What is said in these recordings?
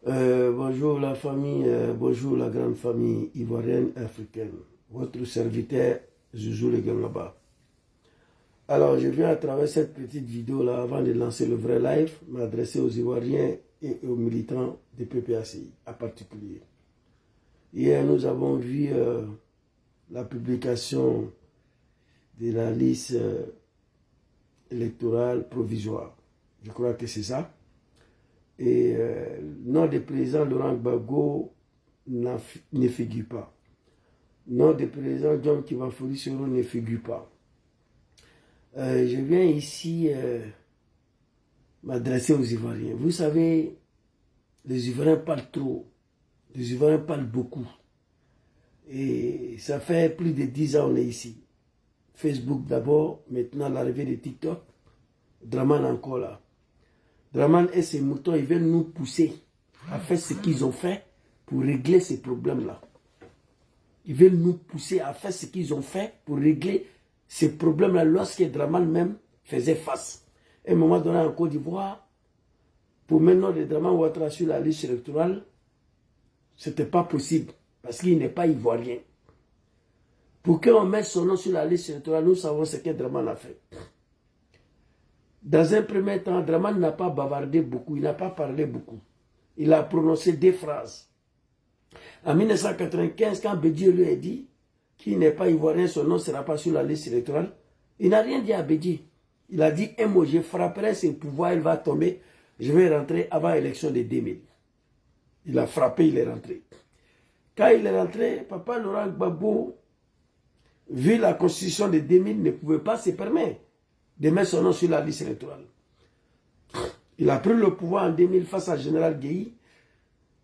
Bonjour la famille, bonjour la grande famille ivoirienne africaine. Votre serviteur, Zouzou le Gangaba. Alors, je viens à travers cette petite vidéo-là, avant de lancer le vrai live, m'adresser aux Ivoiriens et aux militants du PPACI, en particulier. Hier, nous avons vu la publication de la liste électorale provisoire. Je crois que c'est ça. Et le nom du président Laurent Gbagbo ne figure pas. Le nom du président John Kibafori Soro ne figure pas. Je viens ici m'adresser aux Ivoiriens. Vous savez, les Ivoiriens parlent trop. Les Ivoiriens parlent beaucoup. Et ça fait plus de 10 ans qu'on est ici. Facebook d'abord, maintenant l'arrivée de TikTok. Draman encore là. Draman et ses moutons, ils veulent nous pousser à faire ce qu'ils ont fait pour régler ces problèmes-là. Ils veulent nous pousser à faire ce qu'ils ont fait pour régler ces problèmes-là lorsque Draman même faisait face. À un moment donné en Côte d'Ivoire, pour maintenant de Draman Ouattara sur la liste électorale, ce n'était pas possible parce qu'il n'est pas ivoirien. Pour qu'on mette son nom sur la liste électorale, nous savons ce que Draman a fait. Dans un premier temps, Draman n'a pas bavardé beaucoup, il n'a pas parlé beaucoup. Il a prononcé des phrases. En 1995, quand Bédié lui a dit qu'il n'est pas ivoirien, son nom ne sera pas sur la liste électorale, il n'a rien dit à Bédié. Il a dit un mot, je frapperai ses pouvoirs, il va tomber, je vais rentrer avant l'élection de 2000. Il a frappé, il est rentré. Quand il est rentré, Papa Laurent Gbagbo, vu la constitution de 2000, ne pouvait pas se permettre de mettre son nom sur la liste électorale. Il a pris le pouvoir en 2000 face à Général Guéhi.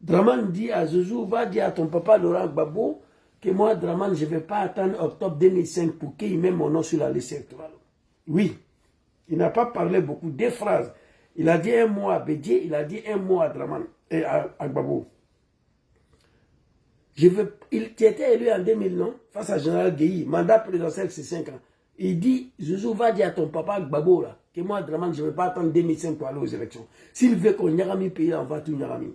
Draman dit à Zouzou, va dire à ton papa Laurent Gbagbo que moi, Draman, je ne vais pas attendre octobre 2005 pour qu'il mette mon nom sur la liste électorale. Oui, il n'a pas parlé beaucoup, des phrases. Il a dit un mot à Bédié, il a dit un mot à Draman et à Gbagbo. Il était élu en 2000, non, face à Général Guéhi, mandat présidentiel, c'est 5 ans. Il dit, Zouzou, va dire à ton papa Gbagbo là, que moi, Draman, je ne vais pas attendre 2005 pour aller aux élections. S'il veut qu'on Nyarami paye, on va tout Nyarami.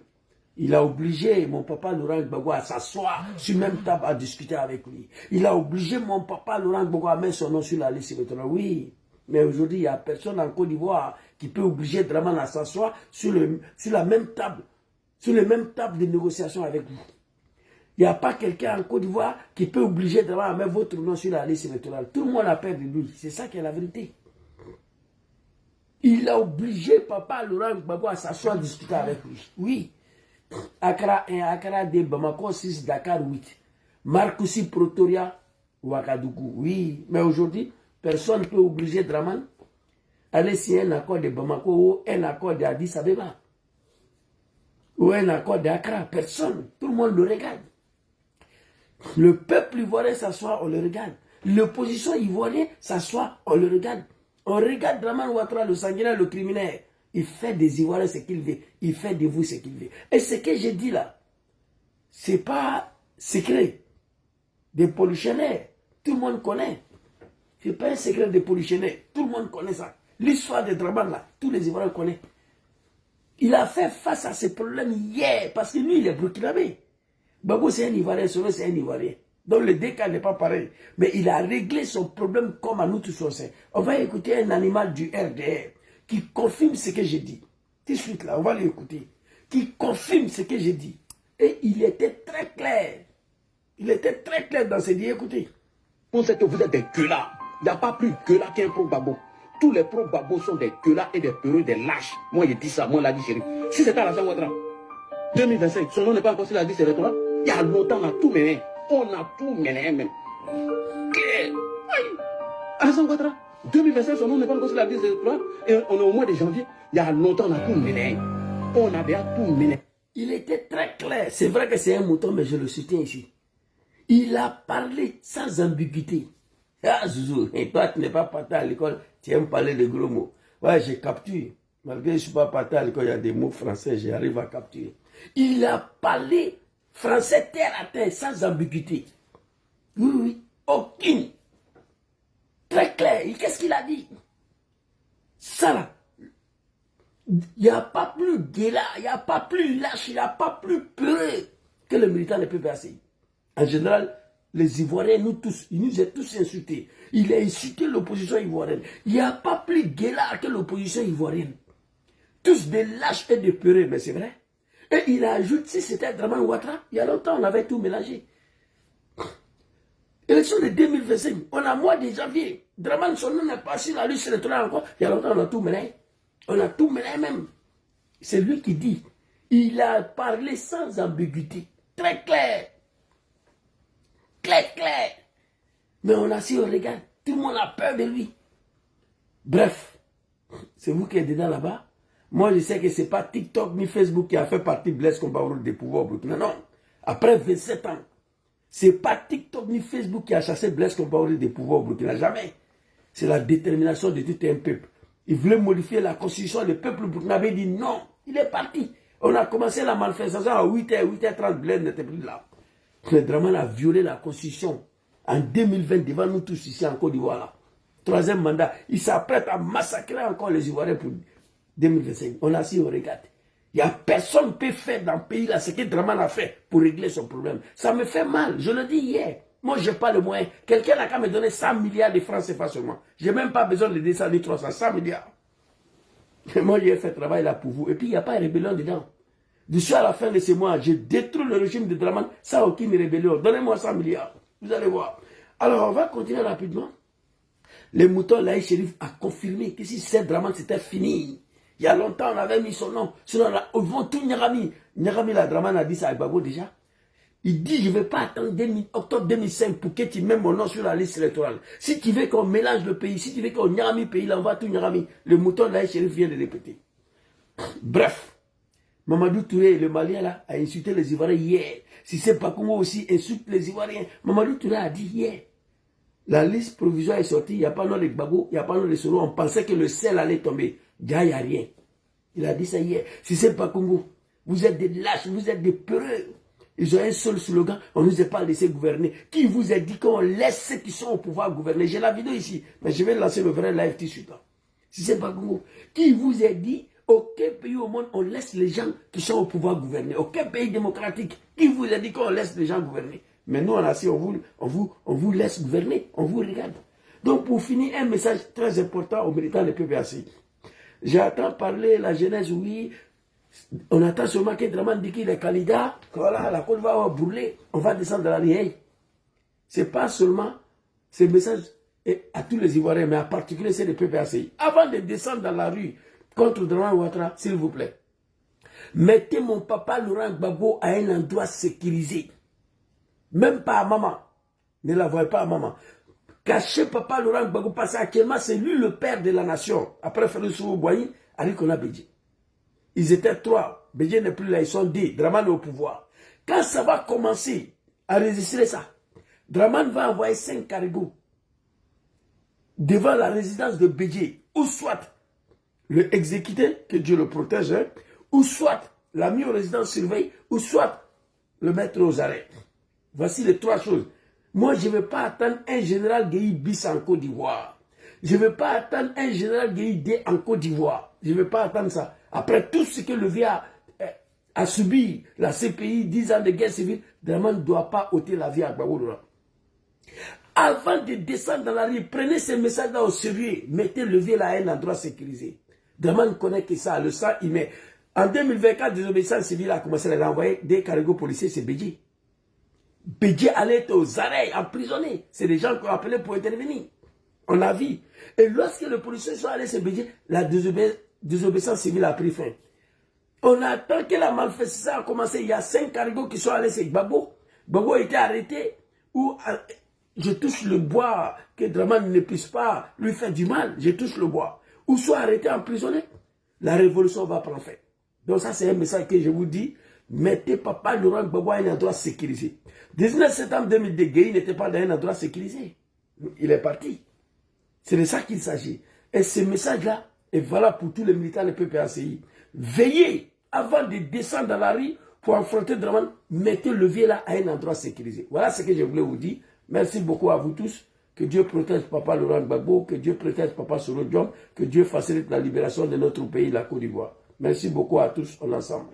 Il a obligé mon papa Laurent Gbagbo à s'asseoir sur même table à discuter avec lui. Il a obligé mon papa Laurent Gbagbo à mettre son nom sur la liste électorale. Oui, mais aujourd'hui, il n'y a personne en Côte d'Ivoire qui peut obliger Draman à s'asseoir sur la même table, sur les mêmes tables de négociation avec vous. Il n'y a pas quelqu'un en Côte d'Ivoire qui peut obliger Draman à mettre votre nom sur la liste électorale. Tout le monde a peur de lui. C'est ça qui est la vérité. Il a obligé papa Laurent Gbagbo à s'asseoir discuter avec lui. Oui. Accra 1, Accra 2, Bamako 6, Dakar 8. Marcoussi, Pretoria, Ouagadougou. Oui. Mais aujourd'hui, personne ne peut obliger Draman à aller signer un accord de Bamako ou un accord d'Addis Abeba. Ou un accord d'Accra. Personne. Tout le monde le regarde. Le peuple ivoirien s'assoit, on le regarde. L'opposition ivoirienne s'assoit, on le regarde. On regarde Draman Ouattara, le sanguinaire, le criminel. Il fait des Ivoiriens ce qu'il veut. Il fait de vous ce qu'il veut. Et ce que j'ai dit là, ce n'est pas secret. Des polichinelles, tout le monde connaît. Ce n'est pas un secret des polichinelles. Tout le monde connaît ça. L'histoire de Draman là, tous les Ivoiriens connaissent. Il a fait face à ces problèmes hier, parce que lui, il est burkinabé. Gbagbo, c'est un Ivoirien, Soro, c'est un Ivoirien. Donc le deux cas n'est pas pareil. Mais il a réglé son problème comme à nous tous on sait. On va écouter un animal du RDR qui confirme ce que j'ai dit. Tout de suite là, on va l'écouter. Qui confirme ce que j'ai dit. Et il était très clair. Il était très clair dans ses dires. Écoutez. On sait que vous êtes des gueulards. Il n'y a pas plus gueulard qu'un pro-Gbagbo. Tous les pro-Gbagbo sont des gueulards et des peureux, des lâches. Moi, j'ai dit ça, moi, l'a dit chéri. Si c'était à la Ouattara, 2025, son nom n'est pas encore sur la liste électorale. Il y a longtemps, on a tout mené. On a tout mené même. Alassane Ouattara, 2025, son nom n'est pas encore sur la liste électorale. Et on est au mois de janvier. Il y a longtemps, on a tout mené. On a déjà tout mené. Il était très clair. C'est vrai que c'est un mouton, mais je le soutiens ici. Il a parlé sans ambiguïté. Ah, Zouzou, et toi, tu n'es pas parti à l'école, tu aimes parler de gros mots. Ouais, j'ai capturé. Malgré que je ne suis pas parti à l'école, il y a des mots français, j'arrive à capturer. Il a parlé français terre à terre, sans ambiguïté. Oui, oui, aucune. Très clair. Qu'est-ce qu'il a dit? Ça là. Il n'y a pas plus guéla, il n'y a pas plus lâche, il n'y a pas plus peureux que le militant de PPACI. En général, les Ivoiriens, nous tous, il nous a tous insultés. Il a insulté l'opposition ivoirienne. Il n'y a pas plus guéla que l'opposition ivoirienne. Tous des lâches et des peureux, mais c'est vrai. Et il ajoute, si c'était Draman Ouattara, il y a longtemps, on avait tout mélangé. Élection de 2025, on a mois de janvier. Draman, son nom n'est pas sur la liste électorale encore. Il y a longtemps, on a tout mélangé. On a tout mélangé même. C'est lui qui dit. Il a parlé sans ambiguïté. Très clair. Clair. Mais on a si on regarde, tout le monde a peur de lui. Bref, c'est vous qui êtes dedans là-bas. Moi, je sais que ce n'est pas TikTok ni Facebook qui a fait partie de Blaise Compaoré des pouvoirs au Burkina. Non. Après 27 ans, ce n'est pas TikTok ni Facebook qui a chassé Blaise Compaoré des pouvoirs au Burkina. Jamais. C'est la détermination de tout un peuple. Il voulait modifier la constitution. Le peuple burkinabé dit non. Il est parti. On a commencé la manifestation à 8h, 8h30. Blaise n'était plus là. Le Draman a violé la constitution en 2020 devant nous tous ici en Côte d'Ivoire. Troisième mandat. Il s'apprête à massacrer encore les Ivoiriens pour 2025. On a si on regarde. Il n'y a personne qui peut faire dans le pays là ce que Draman a fait pour régler son problème. Ça me fait mal. Je le dis hier. Moi, je n'ai pas le moyen. Quelqu'un n'a qu'à me donner 100 milliards de francs CFA seulement. Je n'ai même pas besoin de descendre 300, 100 milliards. Et moi, j'ai fait travail là pour vous. Et puis, il n'y a pas de rébellion dedans. D'ici à la fin de ce mois, je détruis le régime de Draman sans aucune rébellion. Donnez-moi 100 milliards. Vous allez voir. Alors, on va continuer rapidement. Les moutons, Laye Chérif a confirmé que si c'est Draman, c'était fini. Il y a longtemps, on avait mis son nom. Sinon, on vont tout Nyarami. Nyarami, la Draman a dit ça à Gbagbo déjà. Il dit, je ne vais pas attendre octobre 2005 pour que tu mettes mon nom sur la liste électorale. Si tu veux qu'on mélange le pays, si tu veux qu'on Nyarami le pays, là, on va tout Nyarami. Le mouton, Laye Chérif vient de répéter. Bref. Mamadou Touré, le Malien là, a insulté les Ivoiriens hier. Si c'est pas Congo aussi, insulte les Ivoiriens. Mamadou Touré a dit hier. La liste provisoire est sortie, il n'y a pas nom de Gbagbo, il n'y a pas nom de Soro. On pensait que le sel allait tomber. Déjà, il n'y a rien. Il a dit ça hier. Si c'est pas Congo, vous êtes des lâches, vous êtes des peureux. Ils ont un seul slogan, on ne nous a pas laissé gouverner. Qui vous a dit qu'on laisse ceux qui sont au pouvoir gouverner? J'ai la vidéo ici, mais je vais lancer le vrai live tout de suite. Si c'est pas Congo, qui vous a dit aucun pays au monde, on laisse les gens qui sont au pouvoir gouverner? Aucun pays démocratique. Qui vous a dit qu'on laisse les gens gouverner? Mais nous, on a si on vous laisse gouverner, on vous regarde. Donc, pour finir, un message très important aux militants de PPACI. J'attends parler la jeunesse, oui. On attend seulement que Draman dit qu'il est candidat. Voilà, la Côte va brûler. On va descendre dans la rue. Ce n'est pas seulement ce message à tous les Ivoiriens, mais en particulier ceux de PPACI. Avant de descendre dans la rue contre Draman Ouattara, s'il vous plaît, mettez mon papa Laurent Gbagbo à un endroit sécurisé. Même pas à maman. Ne la voyez pas à maman. Cachez papa Laurent Gbagbo parce qu'actuellement c'est lui le père de la nation. Après Félix Boigny, Ali Kona Bédji. Ils étaient 3. Bédji n'est plus là, ils sont 10. Draman est au pouvoir. Quand ça va commencer à résister ça, Draman va envoyer 5 cargos devant la résidence de Bédji. Ou soit le exécuter, que Dieu le protège, hein, ou soit l'a mis aux résidences surveillées, ou soit le mettre aux arrêts. Voici les 3 choses. Moi, je ne vais pas attendre un général Gueye bis en Côte d'Ivoire. Je ne vais pas attendre un général Gueye D en Côte d'Ivoire. Je ne vais pas attendre ça. Après tout ce que le vieux a subi, la CPI, 10 ans de guerre civile, Draman ne doit pas ôter la vie à Gbagbo Laurent. Avant de descendre dans la rue, prenez ces messages-là au sérieux. Mettez le vieux là à un endroit sécurisé. Draman connaît que ça, le sang, il met. En 2024, désobéissance civile a commencé à renvoyer des cargos policiers, c'est Bédji. Bédji allait être aux arrêts, emprisonnés. C'est des gens qu'on appelait pour intervenir. On a vu. Et lorsque les policiers sont allés se Bédji, la désobéissance civile a pris fin. On attend que la manifestation a commencé. Il y a 5 cargos qui sont allés chez Gbagbo. Gbagbo a été arrêté. Ou je touche le bois, que Draman ne puisse pas lui faire du mal. Je touche le bois. Ou soit arrêté, emprisonné. La révolution va prendre fin. Donc ça, c'est un message que je vous dis. Mettez papa Laurent Gbagbo à un endroit sécurisé. 19 septembre 2002, Gueye n'était pas dans un endroit sécurisé. Il est parti. C'est de ça qu'il s'agit. Et ce message-là est valable pour tous les militants de PPACI. Veillez, avant de descendre dans la rue pour affronter Draman, mettez le levier là à un endroit sécurisé. Voilà ce que je voulais vous dire. Merci beaucoup à vous tous. Que Dieu protège Papa Laurent Gbagbo, que Dieu protège Papa Soro Diom, que Dieu facilite la libération de notre pays, la Côte d'Ivoire. Merci beaucoup à tous, on est ensemble.